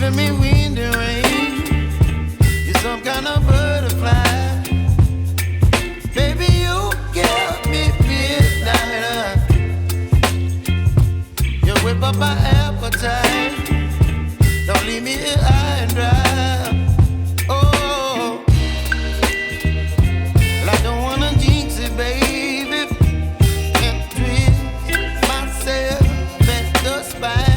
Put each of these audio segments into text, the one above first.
giving me wind and rain. You're some kind of butterfly. Baby, you give me midnight. You whip up my appetite. Don't leave me here high and dry. Oh, well, I don't wanna jinx it, baby, and twist myself at the spine.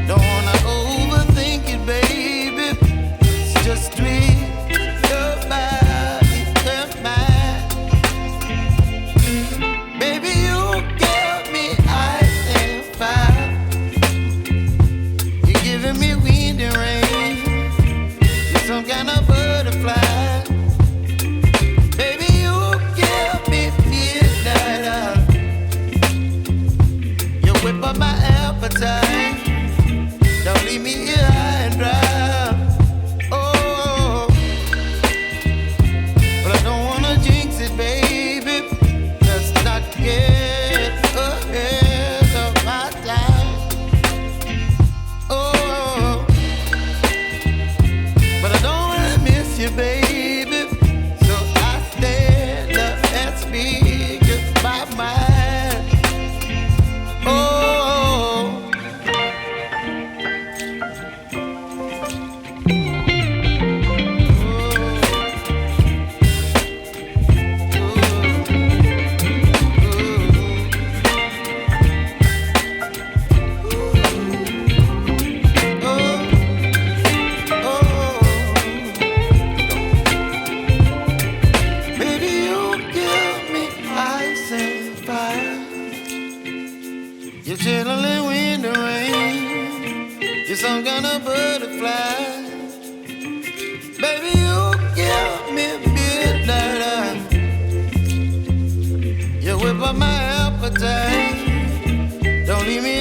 Don't wanna overthink it, baby. It's just twist your body and mine. Baby, you give me ice and fire. You're giving me wind and rain. You're some kind of butterfly. Baby, you give me midnight. You whip up my appetite. Don't leave me here high and dry. Oh, but I don't wanna jinx it, baby. Let's not get ahead of my time. Oh, but I don't wanna miss you, baby. So I stand up and speak my mind. Oh. Baby, you give me ice and fire. You're chilling wind and rain. You're some kind of butterfly. Baby, you give me midnight. You whip up my appetite. Don't leave me